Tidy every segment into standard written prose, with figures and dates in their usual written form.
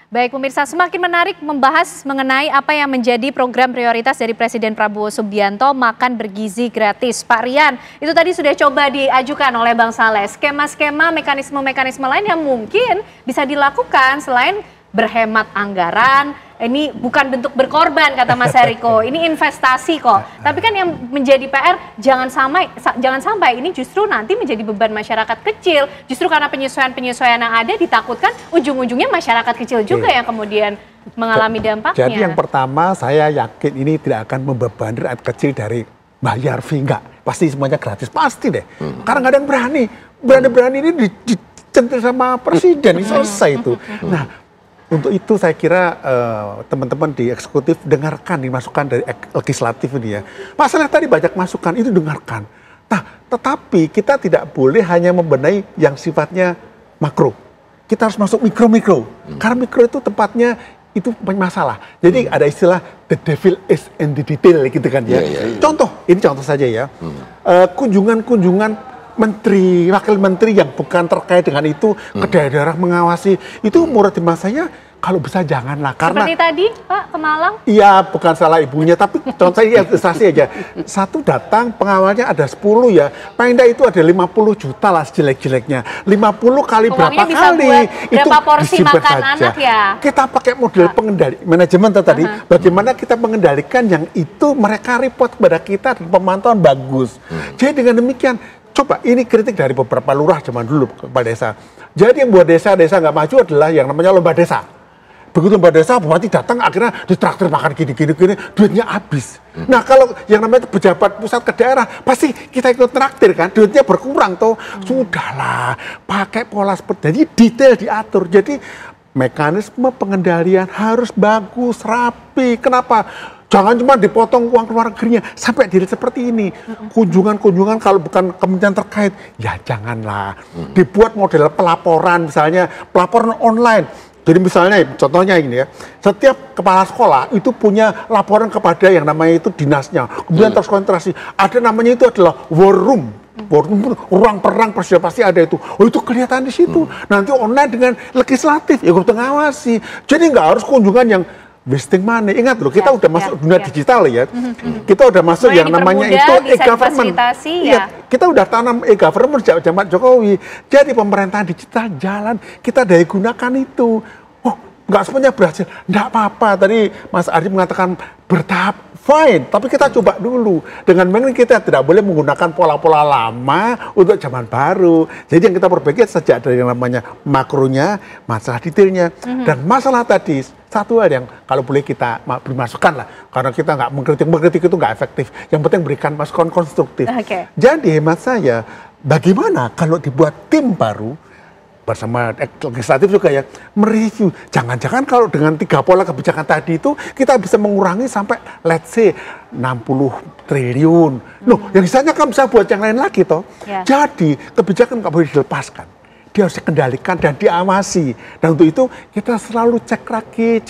Baik pemirsa, semakin menarik membahas mengenai apa yang menjadi program prioritas dari Presiden Prabowo Subianto, makan bergizi gratis. Pak Rian, itu tadi sudah coba diajukan oleh Bang Saleh, skema-skema, mekanisme-mekanisme lain yang mungkin bisa dilakukan selain berhemat anggaran. Ini bukan bentuk berkorban kata Mas Eriko, ini investasi kok. Tapi kan yang menjadi PR jangan sampai ini justru nanti menjadi beban masyarakat kecil. Justru karena penyesuaian-penyesuaian yang ada ditakutkan ujung-ujungnya masyarakat kecil juga yang kemudian mengalami dampaknya. Jadi yang pertama saya yakin ini tidak akan membebani rakyat kecil dari bayar fee, enggak. Pasti semuanya gratis, pasti deh. Karena nggak ada yang berani ini dicentil sama presiden, ini selesai itu. Nah, untuk itu saya kira teman-teman di eksekutif dengarkan dimasukan dari legislatif ini ya. Masalah tadi banyak masukan itu dengarkan. Nah, tetapi kita tidak boleh hanya membenahi yang sifatnya makro. Kita harus masuk mikro-mikro. Karena mikro itu tempatnya itu masalah. Jadi ada istilah the devil is in the detail gitu kan ya. Contoh, ini contoh saja ya. Kunjungan-kunjungan menteri, wakil menteri yang bukan terkait dengan itu ke daerah mengawasi itu menurut hemat saya kalau bisa janganlah, karena seperti tadi Pak ke Malang. Iya, bukan salah ibunya, tapi contoh saya ilustrasi aja. Satu datang pengawalnya ada 10 ya, paling itu ada 50 juta lah sejelek-jeleknya. 50 kali berapa kali itu berapa porsi makan saja. Anak ya. Kita pakai model pengendali manajemen tadi, bagaimana kita mengendalikan yang itu mereka report kepada kita dan pemantauan bagus. Jadi dengan demikian, coba ini kritik dari beberapa lurah zaman dulu kepala desa. Jadi yang buat desa-desa nggak maju adalah yang namanya lomba desa. Begitu lomba desa, bupati datang akhirnya ditraktir makan gini, duitnya habis. Nah kalau yang namanya pejabat pusat ke daerah, pasti kita ikut traktir kan, duitnya berkurang toh. Sudahlah, pakai pola seperti jadi detail diatur. Jadi mekanisme pengendalian harus bagus, rapi. Kenapa? Jangan cuma dipotong uang luar negerinya sampai diri seperti ini. Kunjungan-kunjungan kalau bukan kementerian terkait, ya janganlah. Dibuat model pelaporan, misalnya pelaporan online. Jadi misalnya contohnya ini ya, setiap kepala sekolah itu punya laporan kepada yang namanya itu dinasnya. Kemudian terus konsentrasi. Ada namanya itu adalah war room. Ruang perang presiden pasti ada itu. Oh itu kelihatan di situ. Nanti online dengan legislatif, ya ikut ngawasi. Jadi nggak harus kunjungan yang wasting money. Ingat loh, kita udah masuk dunia digital ya. Kita udah masuk yang namanya itu e-government. Ya. Kita udah tanam e-government sejak zaman Jokowi. Jadi pemerintahan digital jalan, kita daya gunakan itu. Oh, nggak semuanya berhasil. Nggak apa-apa. Tadi Mas Ardi mengatakan bertahap, fine. Tapi kita coba dulu. Dengan memang kita tidak boleh menggunakan pola-pola lama untuk zaman baru. Jadi yang kita perbaiki sejak dari yang namanya makronya, masalah detailnya. Dan masalah tadi, satu hal yang kalau boleh kita beri masukan lah, karena kita nggak mengkritik itu nggak efektif. Yang penting berikan masukan konstruktif. Jadi hemat saya, bagaimana kalau dibuat tim baru bersama legislatif juga ya, mereview. Jangan-jangan kalau dengan 3 pola kebijakan tadi itu kita bisa mengurangi sampai let's say 60 triliun. Loh, yang sisanya kan bisa buat yang lain lagi toh. Jadi kebijakan nggak boleh dilepaskan. Dia harus dikendalikan dan diawasi. Dan untuk itu kita selalu cek lagi.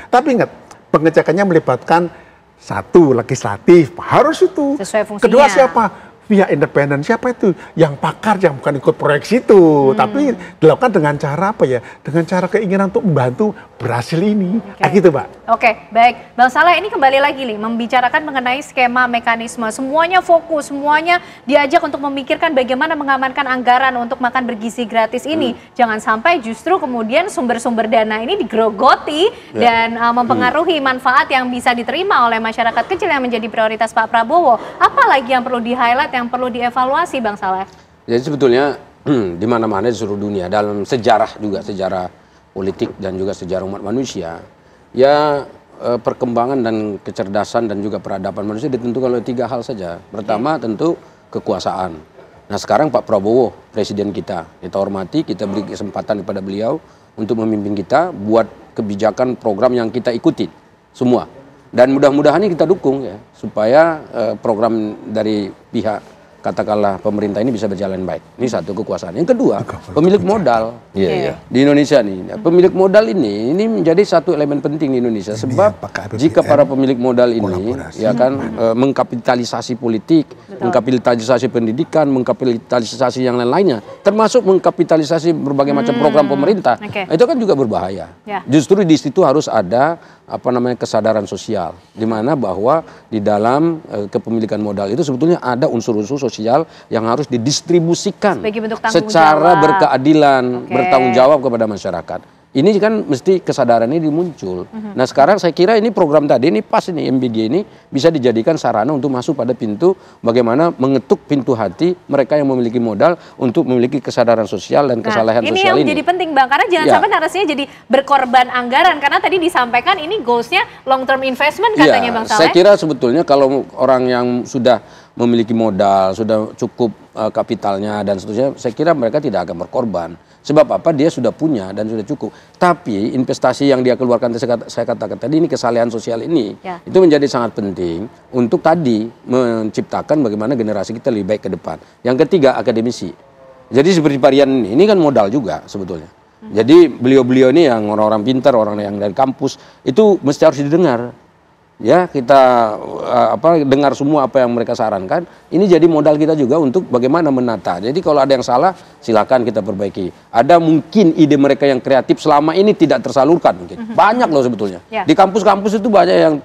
Tapi ingat, pengecekannya melibatkan satu, legislatif, harus itu. Sesuai fungsinya. Kedua siapa? Pihak independen, siapa itu? Yang pakar, yang bukan ikut proyek situ. Tapi dilakukan dengan cara apa ya? Dengan cara keinginan untuk membantu berhasil ini. Gitu, Pak. Oke, baik. Bang Saleh, ini kembali lagi nih, membicarakan mengenai skema, mekanisme. Semuanya fokus, semuanya diajak untuk memikirkan bagaimana mengamankan anggaran untuk makan bergizi gratis ini. Jangan sampai justru kemudian sumber-sumber dana ini digerogoti dan mempengaruhi manfaat yang bisa diterima oleh masyarakat kecil yang menjadi prioritas Pak Prabowo. Apalagi yang perlu di-highlight, yang perlu dievaluasi, Bang Saleh? Jadi sebetulnya di mana-mana di seluruh dunia, dalam sejarah juga, sejarah politik dan juga sejarah umat manusia, ya perkembangan dan kecerdasan dan juga peradaban manusia ditentukan oleh 3 hal saja. Pertama tentu kekuasaan. Nah sekarang Pak Prabowo, presiden kita hormati, kita beri kesempatan kepada beliau untuk memimpin kita, buat kebijakan program yang kita ikuti semua. Dan mudah-mudahan ini kita dukung ya, supaya program dari pihak katakanlah pemerintah ini bisa berjalan baik. Ini satu kekuasaan. Yang kedua, pemilik modal. Di Indonesia nih, pemilik modal ini menjadi satu elemen penting di Indonesia sebab jika para pemilik modal ini ya kan mengkapitalisasi politik, mengkapitalisasi pendidikan, mengkapitalisasi yang lain-lainnya, termasuk mengkapitalisasi berbagai macam program pemerintah, itu kan juga berbahaya. Justru di situ harus ada kesadaran sosial, di mana bahwa di dalam kepemilikan modal itu sebetulnya ada unsur-unsur sosial yang harus didistribusikan secara berkeadilan, bertanggung jawab kepada masyarakat. Ini kan mesti kesadaran ini dimuncul. Nah sekarang saya kira ini program tadi ini pas ini MBG ini bisa dijadikan sarana untuk masuk pada pintu bagaimana mengetuk pintu hati mereka yang memiliki modal untuk memiliki kesadaran sosial dan kesalahan sosial ini. Ini yang jadi penting Bang, karena jangan sampai narasinya jadi berkorban anggaran, karena tadi disampaikan ini goalsnya long term investment katanya Bang Saleh. Saya kira sebetulnya kalau orang yang sudah memiliki modal, sudah cukup kapitalnya dan seterusnya, saya kira mereka tidak akan berkorban. Sebab apa? Dia sudah punya dan sudah cukup. Tapi investasi yang dia keluarkan, saya katakan tadi, ini kesalahan sosial ini, itu menjadi sangat penting untuk tadi menciptakan bagaimana generasi kita lebih baik ke depan. Yang ketiga, akademisi. Jadi seperti Pak Rian ini kan modal juga sebetulnya. Jadi beliau-beliau ini yang orang-orang pintar, orang yang dari kampus, itu mesti harus didengar. Ya, kita dengar semua apa yang mereka sarankan. Ini jadi modal kita juga untuk bagaimana menata. Jadi kalau ada yang salah, silakan kita perbaiki. Ada mungkin ide mereka yang kreatif selama ini tidak tersalurkan mungkin. Banyak loh sebetulnya. Di kampus-kampus itu banyak yang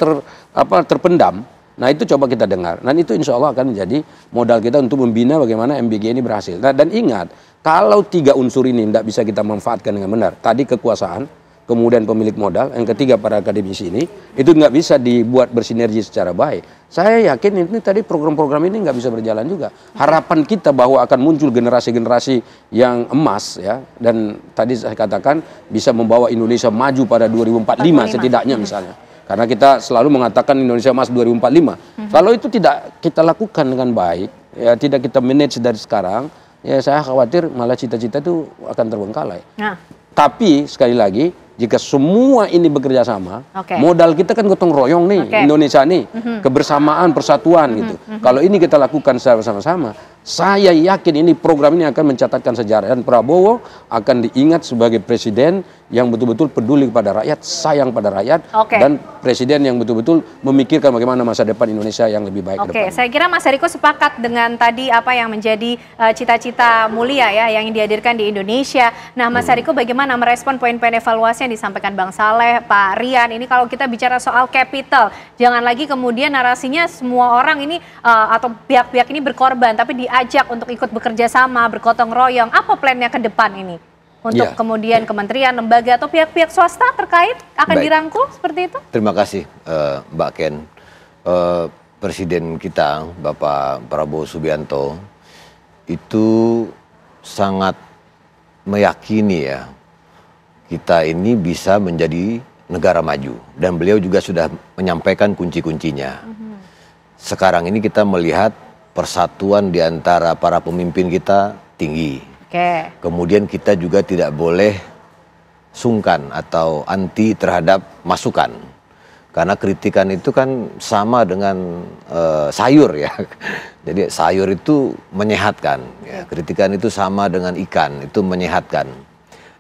terpendam. Nah itu coba kita dengar. Dan itu insya Allah akan menjadi modal kita untuk membina bagaimana MBG ini berhasil. Nah, dan ingat, kalau 3 unsur ini tidak bisa kita manfaatkan dengan benar. Tadi kekuasaan, kemudian pemilik modal, yang ketiga para akademisi ini, itu nggak bisa dibuat bersinergi secara baik. Saya yakin ini tadi program-program ini nggak bisa berjalan juga. Harapan kita bahwa akan muncul generasi-generasi yang emas, ya, dan tadi saya katakan bisa membawa Indonesia maju pada 2045 setidaknya misalnya. Karena kita selalu mengatakan Indonesia emas 2045. Kalau itu tidak kita lakukan dengan baik, ya tidak kita manage dari sekarang, ya saya khawatir malah cita-cita itu akan terbengkalai. Tapi sekali lagi, jika semua ini bekerja sama, modal kita kan gotong royong nih, Indonesia nih, kebersamaan, persatuan gitu. Kalau ini kita lakukan secara bersama-sama, saya yakin ini program ini akan mencatatkan sejarah, dan Prabowo akan diingat sebagai presiden yang betul-betul peduli kepada rakyat, sayang pada rakyat, dan presiden yang betul-betul memikirkan bagaimana masa depan Indonesia yang lebih baik ke depan. Saya kira Mas Eriko sepakat dengan tadi apa yang menjadi cita-cita mulia ya yang dihadirkan di Indonesia. Nah, Mas Eriko bagaimana merespon poin-poin evaluasi yang disampaikan Bang Saleh, Pak Rian? Ini kalau kita bicara soal capital, jangan lagi kemudian narasinya semua orang ini atau pihak-pihak ini berkorban, tapi diajak untuk ikut bekerja sama, bergotong royong. Apa plannya ke depan ini? Untuk kemudian kementerian, lembaga, atau pihak-pihak swasta terkait akan dirangkul seperti itu? Terima kasih Mbak Ken. Presiden kita, Bapak Prabowo Subianto, itu sangat meyakini ya, kita ini bisa menjadi negara maju. Dan beliau juga sudah menyampaikan kunci-kuncinya. Sekarang ini kita melihat persatuan di antara para pemimpin kita tinggi. Kemudian kita juga tidak boleh sungkan atau anti terhadap masukan. Karena kritikan itu kan sama dengan sayur ya. Jadi sayur itu menyehatkan. Ya. Kritikan itu sama dengan ikan, itu menyehatkan.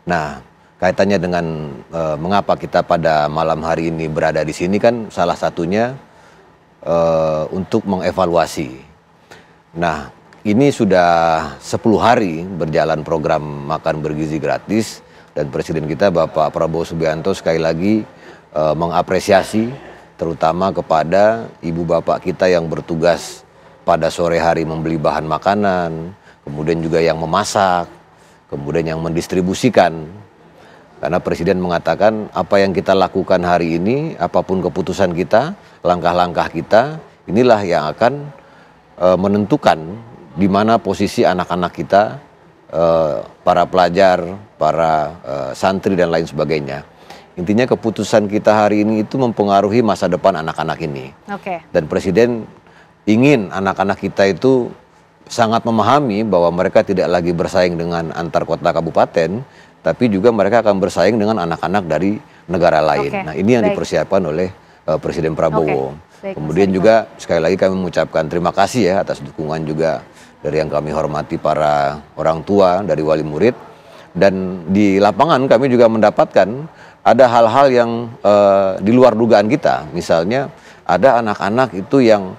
Nah, kaitannya dengan mengapa kita pada malam hari ini berada di sini kan salah satunya untuk mengevaluasi. Nah, ini sudah 10 hari berjalan program makan bergizi gratis, dan Presiden kita Bapak Prabowo Subianto sekali lagi mengapresiasi terutama kepada ibu bapak kita yang bertugas pada sore hari membeli bahan makanan, kemudian juga yang memasak, kemudian yang mendistribusikan. Karena Presiden mengatakan apa yang kita lakukan hari ini, apapun keputusan kita, langkah-langkah kita, inilah yang akan menentukan di mana posisi anak-anak kita, para pelajar, para santri dan lain sebagainya. Intinya keputusan kita hari ini itu mempengaruhi masa depan anak-anak ini. Dan Presiden ingin anak-anak kita itu sangat memahami bahwa mereka tidak lagi bersaing dengan antar kota kabupaten, tapi juga mereka akan bersaing dengan anak-anak dari negara lain. Nah, ini yang dipersiapkan oleh Presiden Prabowo. Kemudian juga sekali lagi kami mengucapkan terima kasih ya atas dukungan juga dari yang kami hormati para orang tua, dari wali murid. Dan di lapangan kami juga mendapatkan ada hal-hal yang di luar dugaan kita. Misalnya ada anak-anak itu yang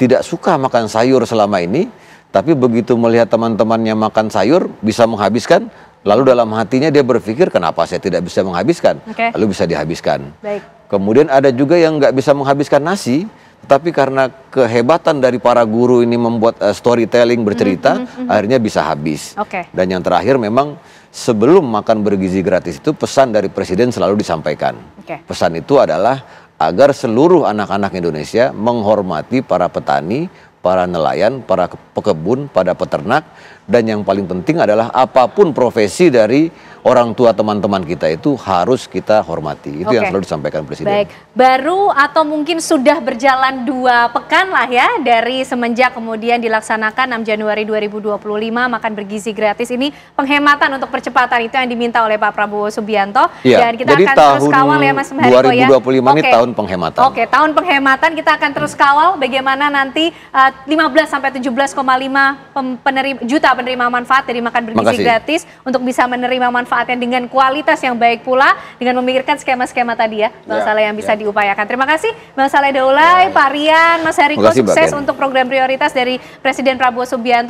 tidak suka makan sayur selama ini, tapi begitu melihat teman-temannya makan sayur bisa menghabiskan, lalu dalam hatinya dia berpikir kenapa saya tidak bisa menghabiskan, lalu bisa dihabiskan. Baik. Kemudian ada juga yang nggak bisa menghabiskan nasi, tapi karena kehebatan dari para guru ini membuat storytelling bercerita, akhirnya bisa habis. Dan yang terakhir memang sebelum makan bergizi gratis itu pesan dari Presiden selalu disampaikan. Pesan itu adalah agar seluruh anak-anak Indonesia menghormati para petani, para nelayan, para pekebun, para peternak, dan yang paling penting adalah apapun profesi dari orang tua teman-teman kita itu harus kita hormati. Itu yang selalu disampaikan Presiden. Baik, baru atau mungkin sudah berjalan 2 pekan lah ya dari semenjak kemudian dilaksanakan 6 Januari 2025 makan bergizi gratis ini, penghematan untuk percepatan itu yang diminta oleh Pak Prabowo Subianto. Ya, dan kita jadi akan terus kawal ya Mas Hariko ya. 2025 ini tahun penghematan. Tahun penghematan kita akan terus kawal bagaimana nanti 15-17,5 juta penerima manfaat dari makan bergizi gratis untuk bisa menerima manfaatnya dengan kualitas yang baik pula dengan memikirkan skema-skema tadi ya Bang Saleh yang bisa diupayakan. Terima kasih Bang Saleh Daulay, Pak Rian, Mas Hariko, sukses untuk program prioritas dari Presiden Prabowo Subianto.